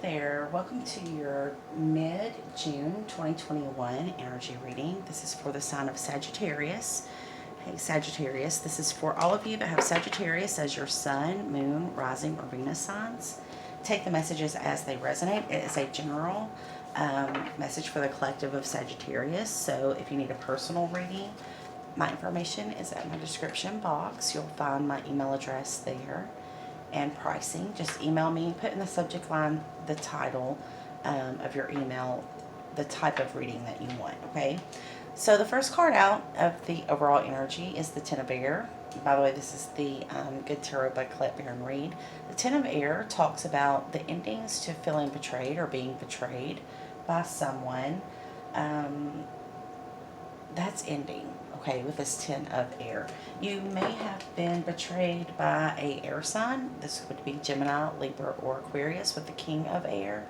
there, welcome to your mid-June 2021 energy reading. This is for the sign of Sagittarius. Hey Sagittarius, this is for all of you that have Sagittarius as your sun, moon, rising, or Venus signs. Take the messages as they resonate. It is a general message for the collective of Sagittarius. So if you need a personal reading, my information is at my description box. You'll find my email address there. And pricing, just email me, put in the subject line the title of your email, the type of reading that you want, okay? So the first card out of the overall energy is the Ten of Air. By the way, this is the Good Tarot by Colette Baron Reed. The Ten of Air talks about the endings to feeling betrayed or being betrayed by someone. That's ending. Okay, with this Ten of Air. You may have been betrayed by a air sign. This would be Gemini, Libra, or Aquarius with the King of Air.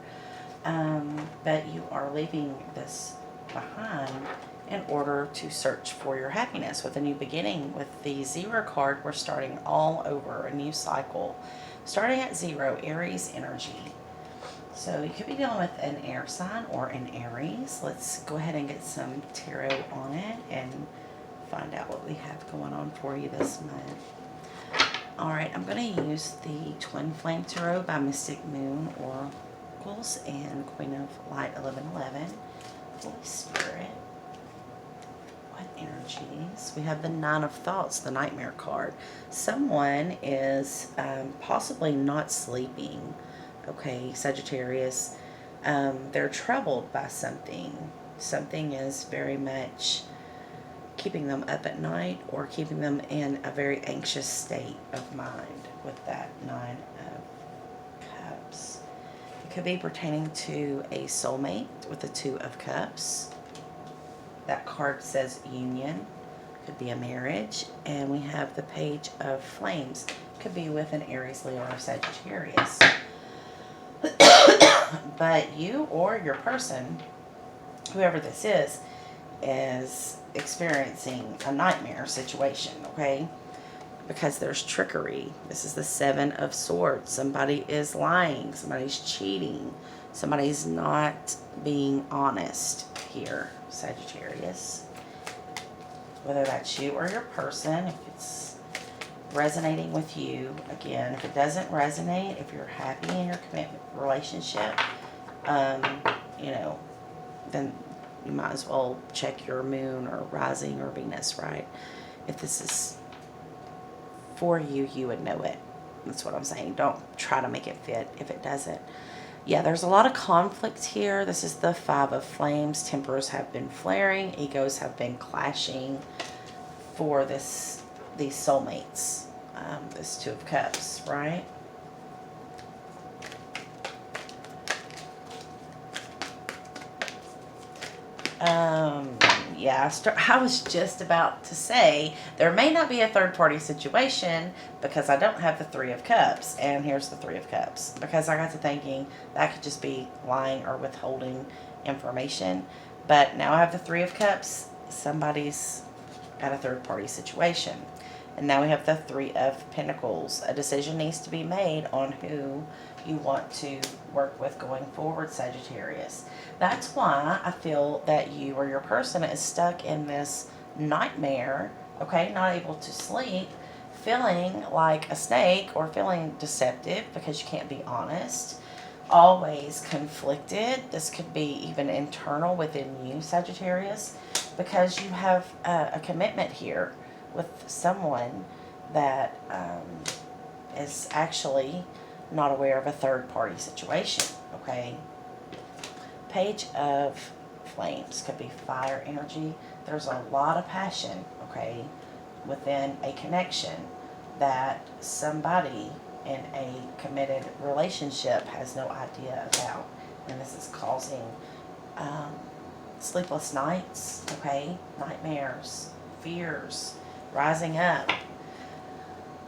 But you are leaving this behind in order to search for your happiness with a new beginning. With the Zero card, we're starting all over, a new cycle. Starting at zero, Aries energy. So you could be dealing with an air sign or an Aries. Let's go ahead and get some tarot on it and find out what we have going on for you this month. Alright, I'm going to use the Twin Flame Tarot by Mystic Moon Oracles and Queen of Light 1111. Holy Spirit, what energies? We have the Nine of Thoughts, the Nightmare card. Someone is possibly not sleeping. Okay, Sagittarius. They're troubled by something. Something is very much keeping them up at night or keeping them in a very anxious state of mind with that Nine of Cups. It could be pertaining to a soulmate with the Two of Cups. That card says union. Could be a marriage. And we have the Page of Flames. Could be with an Aries, Leo, or Sagittarius. But you or your person, whoever this is experiencing a nightmare situation, okay? Because there's trickery. This is the Seven of Swords. Somebody is lying. Somebody's cheating. Somebody's not being honest here, Sagittarius. Whether that's you or your person, if it's resonating with you, again, if it doesn't resonate, if you're happy in your commitment relationship, then you might as well check your moon or rising or Venus, right? If this is for you, you would know it. That's what I'm saying. Don't try to make it fit if it doesn't. Yeah, there's a lot of conflict here. This is the Five of Flames. Tempers have been flaring. Egos have been clashing for these soulmates. This Two of Cups, right? Yeah, I was just about to say there may not be a third party situation because I don't have the Three of Cups, and here's the Three of Cups, because I got to thinking that could just be lying or withholding information. But now I have the Three of Cups. Somebody's got a third party situation. And now we have the Three of Pentacles. A decision needs to be made on who you want to work with going forward, Sagittarius. That's why I feel that you or your person is stuck in this nightmare, okay, not able to sleep, feeling like a snake or feeling deceptive because you can't be honest, always conflicted. This could be even internal within you, Sagittarius, because you have a commitment here with someone that is actually not aware of a third party situation, okay? Page of Flames could be fire energy. There's a lot of passion, okay, within a connection that somebody in a committed relationship has no idea about. And this is causing sleepless nights, okay, nightmares, fears, rising up.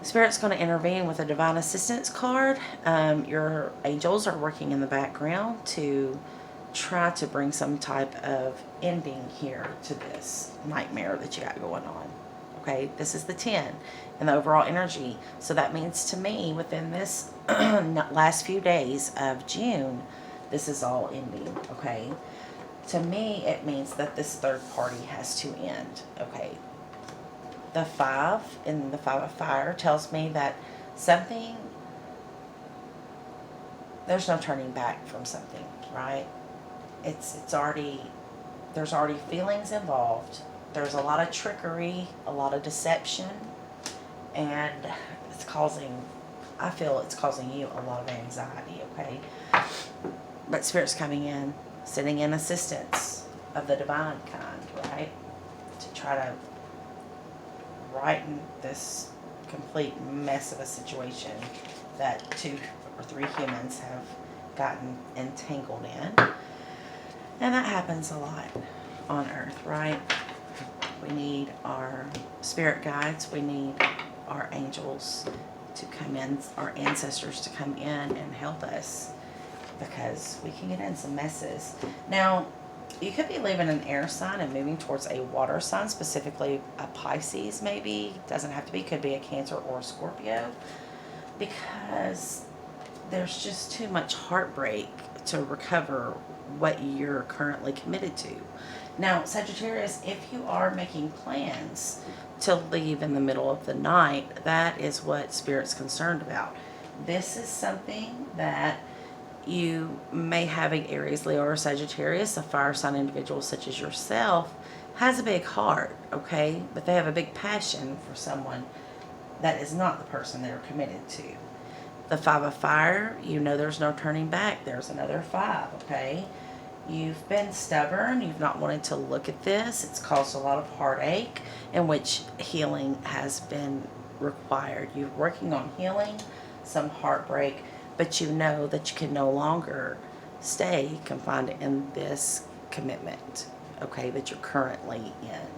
Spirit's going to intervene with a divine assistance card. Your angels are working in the background to try to bring some type of ending here to this nightmare that you got going on. Okay, this is the 10 in the overall energy. So that means to me, within this last few days of June, this is all ending. Okay, to me, it means that this third party has to end. Okay, the 5 in the 5 of fire tells me that something, there's no turning back from something, right? It's already, there's already feelings involved. There's a lot of trickery, a lot of deception, and it's causing, I feel it's causing you a lot of anxiety, okay? But Spirit's coming in, sending in assistance of the divine kind, right? To try to righten this complete mess of a situation that 2 or 3 humans have gotten entangled in. And that happens a lot on Earth, right? We need our spirit guides. We need our angels to come in, our ancestors to come in and help us, because we can get in some messes. Now, you could be leaving an air sign and moving towards a water sign, specifically a Pisces maybe. Doesn't have to be. Could be a Cancer or a Scorpio, because there's just too much heartbreak to recover what you're currently committed to. Now, Sagittarius, if you are making plans to leave in the middle of the night, that is what Spirit's concerned about. This is something that you may have an Aries, Leo, or Sagittarius, a fire sign individual such as yourself, has a big heart, okay? But they have a big passion for someone that is not the person they're committed to. The 5 of fire, you know there's no turning back. There's another 5, okay? You've been stubborn. You've not wanted to look at this. It's caused a lot of heartache, in which healing has been required. You're working on healing some heartbreak, but you know that you can no longer stay confined in this commitment, okay, that you're currently in.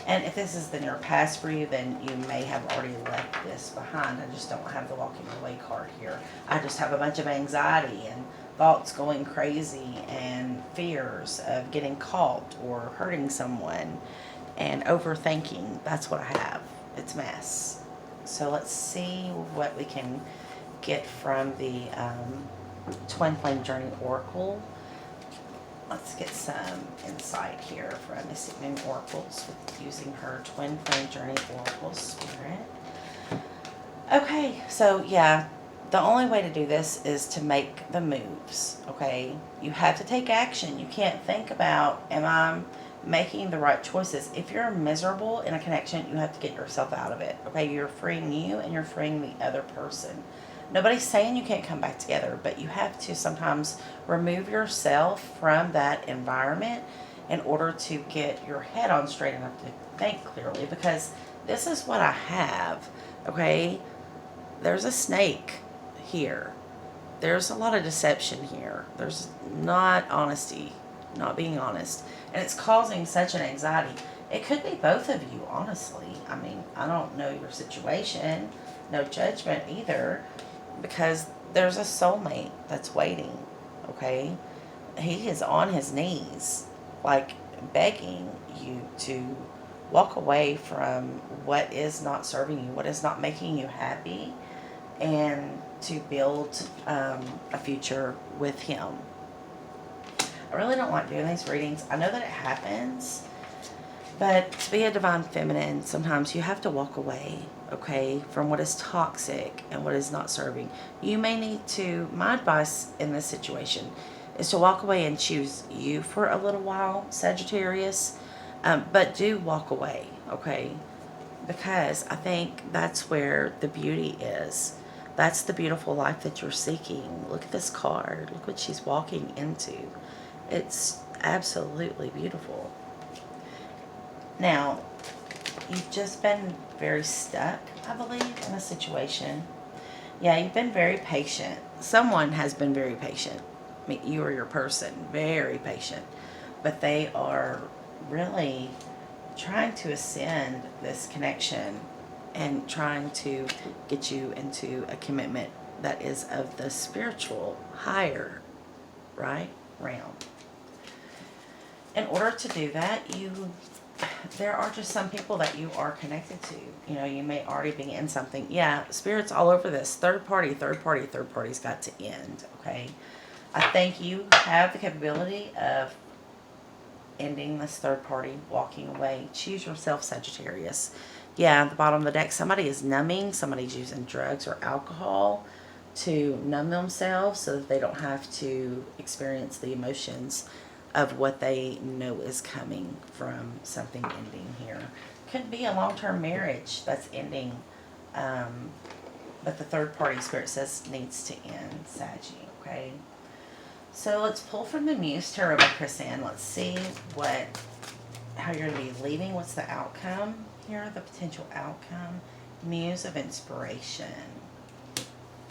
And if this is the near past for you, then you may have already left this behind. I just don't have the walking away card here. I just have a bunch of anxiety and thoughts going crazy and fears of getting caught or hurting someone and overthinking. That's what I have. It's a mess. So let's see what we can get from the Twin Flame Journey Oracle. Let's get some insight here from Mystic Moon Oracles with using her Twin Flame Journey Oracle Spirit. Okay, so yeah, the only way to do this is to make the moves, okay? You have to take action. You can't think about, am I making the right choices? If you're miserable in a connection, you have to get yourself out of it, okay? You're freeing you and you're freeing the other person. Nobody's saying you can't come back together, but you have to sometimes remove yourself from that environment in order to get your head on straight enough to think clearly, because this is what I have, okay? There's a snake here. There's a lot of deception here. There's not honesty, not being honest, and it's causing such an anxiety. It could be both of you, honestly. I mean, I don't know your situation, no judgment either, because there's a soulmate that's waiting, okay? He is on his knees, like begging you to walk away from what is not serving you, what is not making you happy, and to build a future with him. I really don't like doing these readings. I know that it happens, but to be a divine feminine, sometimes you have to walk away, okay, from what is toxic and what is not serving. You may need to, my advice in this situation is to walk away and choose you for a little while, Sagittarius, but do walk away, okay, because I think that's where the beauty is. That's the beautiful life that you're seeking. Look at this card. Look what she's walking into. It's absolutely beautiful. Now, you've just been very stuck, I believe, in a situation. Yeah, you've been very patient. Someone has been very patient. I mean, you or your person, very patient. But they are really trying to ascend this connection and trying to get you into a commitment that is of the spiritual, higher, right, realm. In order to do that, you there are just some people that you are connected to. You know, you may already be in something. Yeah, Spirit's all over this. Third party, third party, third party's got to end, okay? I think you have the capability of ending this third party, walking away. Choose yourself, Sagittarius. Yeah, at the bottom of the deck, somebody is numbing. Somebody's using drugs or alcohol to numb themselves so that they don't have to experience the emotions of what they know is coming from something ending here. Could be a long-term marriage that's ending, but the third party, Spirit says, needs to end, Saggy, okay? So let's pull from the Muse Tarot by Chris-Anne. Let's see how you're going to be leaving. What's the outcome here? The potential outcome. Muse of Inspiration.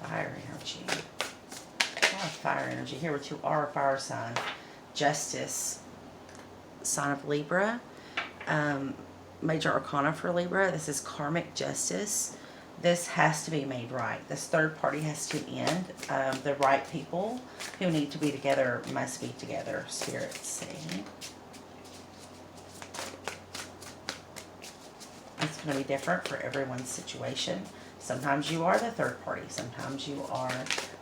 Fire energy. A lot of fire energy here, but you are a fire sign. Justice. Sign of Libra. Major Arcana for Libra. This is karmic justice. This has to be made right. This third party has to end. The right people who need to be together must be together. Spirit saying. It's going to be different for everyone's situation. Sometimes you are the third party. Sometimes you are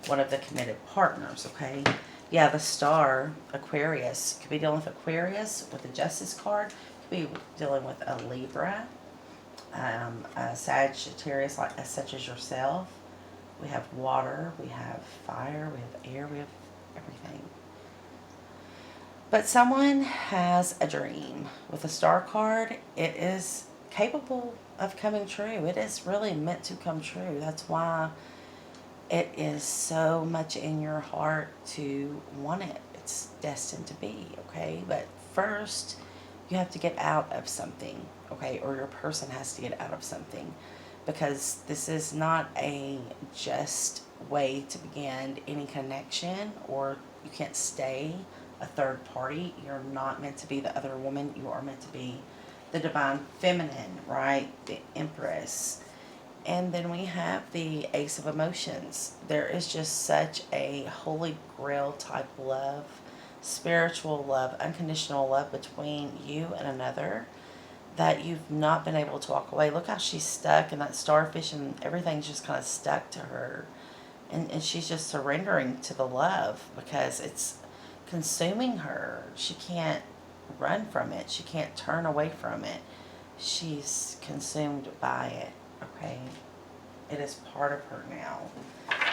one of the committed partners, okay? Yeah, the Star, Aquarius. Could be dealing with Aquarius with the Justice card. Could be dealing with a Libra. A Sagittarius, such as yourself. We have water, we have fire, we have air, we have everything. But someone has a dream. With the Star card, it is capable of coming true. It is really meant to come true. That's why it is so much in your heart to want it. It's destined to be, okay? But first, you have to get out of something, okay? Or your person has to get out of something, because this is not a just way to begin any connection, or you can't stay a third party. You're not meant to be the other woman. You are meant to be the divine feminine, right? The Empress. And then we have the Ace of Emotions. There is just such a holy grail type love, spiritual love, unconditional love between you and another that you've not been able to walk away. Look how she's stuck, and that starfish and everything's just kind of stuck to her. And she's just surrendering to the love because it's consuming her. She can't run from it. She can't turn away from it. She's consumed by it, okay? It is part of her now.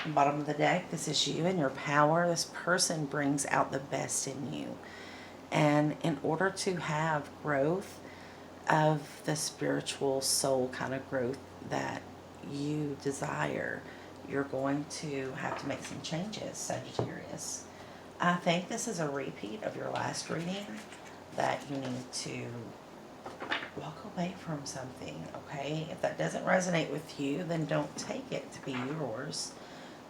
Bottom of the deck, this is you and your power. This person brings out the best in you. And in order to have growth of the spiritual soul kind of growth that you desire, you're going to have to make some changes, Sagittarius. I think this is a repeat of your last reading, that you need to walk away from something, okay? If that doesn't resonate with you, then don't take it to be yours.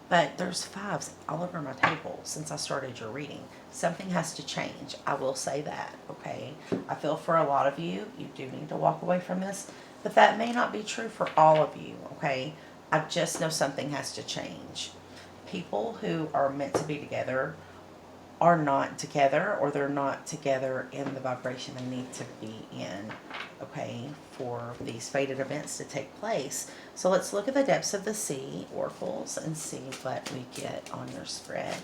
But there's fives all over my table since I started your reading. Something has to change. I will say that, okay? I feel for a lot of you, you do need to walk away from this, but that may not be true for all of you, okay? I just know something has to change. People who are meant to be together are not together, or they're not together in the vibration they need to be in, okay, for these fated events to take place. So let's look at the depths of the sea, oracles, and see what we get on your spread.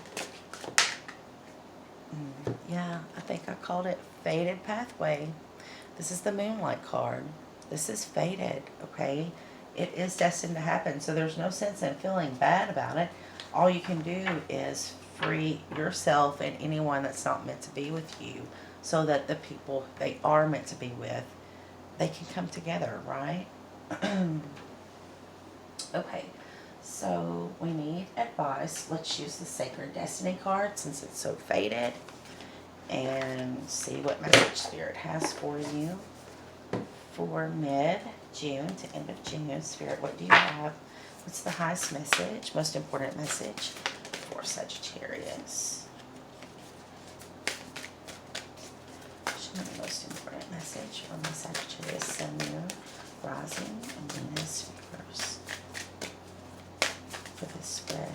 Yeah, I think I called it Fated Pathway. This is the Moonlight card. This is fated, okay? It is destined to happen, so there's no sense in feeling bad about it. All you can do is free yourself and anyone that's not meant to be with you, so that the people they are meant to be with, they can come together, right? Okay, so we need advice. Let's use the Sacred Destiny card since it's so faded, and see what message Spirit has for you for mid-June to end of June. Spirit, what do you have? What's the highest message, most important message for Sagittarius? Show me the most important message for my Sagittarius, Sun, Moon, Rising, and Venus reverse for this spread.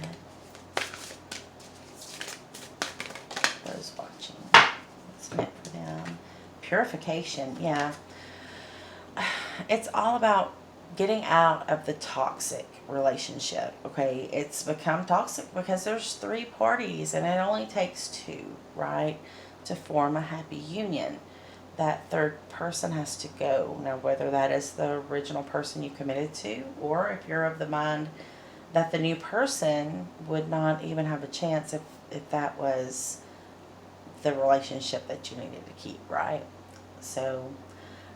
Those watching, what's meant for them? Purification, yeah. it's all about getting out of the toxic relationship. Okay, it's become toxic because there's three parties and it only takes two, right, to form a happy union. That third person has to go. Now, whether that is the original person you committed to, or if you're of the mind that the new person would not even have a chance if that was the relationship that you needed to keep, right? So,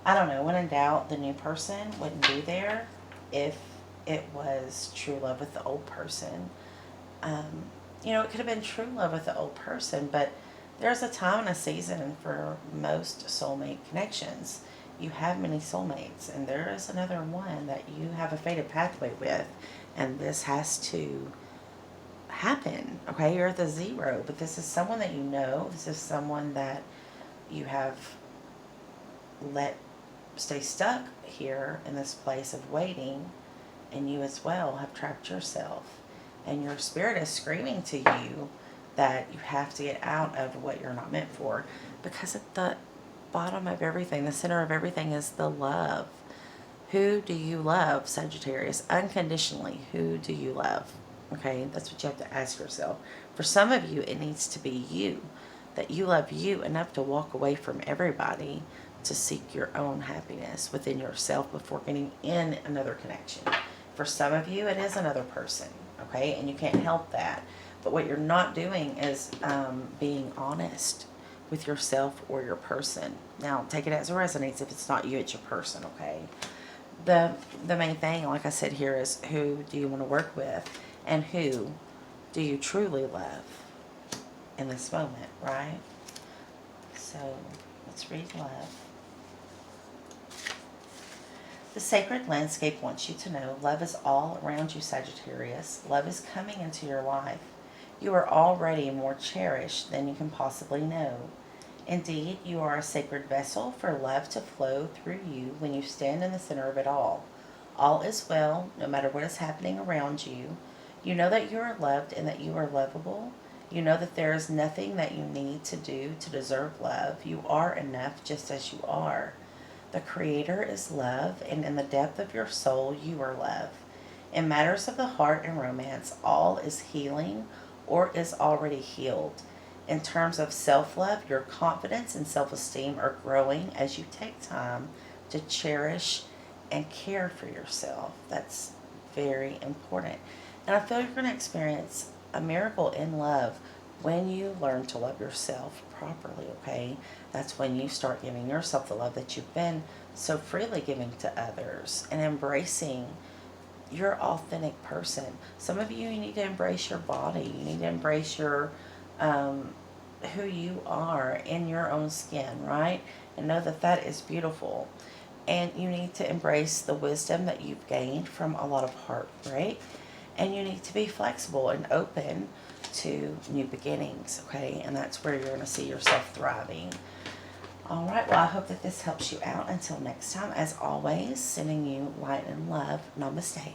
I don't know. When in doubt, the new person wouldn't be there if it was true love with the old person. Um, it could have been true love with the old person, but there's a time and a season for most soulmate connections. You have many soulmates, and there is another one that you have a fated pathway with, and this has to happen. Okay, you're at the zero, but this is someone that you know. This is someone that you have let stay stuck here in this place of waiting, and you as well have trapped yourself. And your spirit is screaming to you that you have to get out of what you're not meant for. Because at the bottom of everything, the center of everything is the love. Who do you love, Sagittarius? Unconditionally, who do you love? Okay, that's what you have to ask yourself. For some of you, it needs to be you. That you love you enough to walk away from everybody to seek your own happiness within yourself before getting in another connection. For some of you, it is another person, okay? And you can't help that. But what you're not doing is being honest with yourself or your person. Now, take it as it resonates. If it's not you, it's your person, okay? The main thing, like I said here, is who do you want to work with and who do you truly love in this moment, right? So, let's read love. The sacred landscape wants you to know love is all around you, Sagittarius. Love is coming into your life. You are already more cherished than you can possibly know. Indeed, you are a sacred vessel for love to flow through you when you stand in the center of it all. All is well, no matter what is happening around you. You know that you are loved and that you are lovable. You know that there is nothing that you need to do to deserve love. You are enough just as you are. The Creator is love, and in the depth of your soul, you are love. In matters of the heart and romance, all is healing or is already healed. In terms of self-love, your confidence and self-esteem are growing as you take time to cherish and care for yourself. That's very important. And I feel you're going to experience a miracle in love when you learn to love yourself properly, okay? That's when you start giving yourself the love that you've been so freely giving to others and embracing your authentic person. Some of you need to embrace your body. You need to embrace your who you are in your own skin, right? And know that that is beautiful. And you need to embrace the wisdom that you've gained from a lot of heartbreak. And you need to be flexible and open to new beginnings, okay? And that's where you're going to see yourself thriving. All right, well, I hope that this helps you out. Until next time, as always, sending you light and love. Namaste.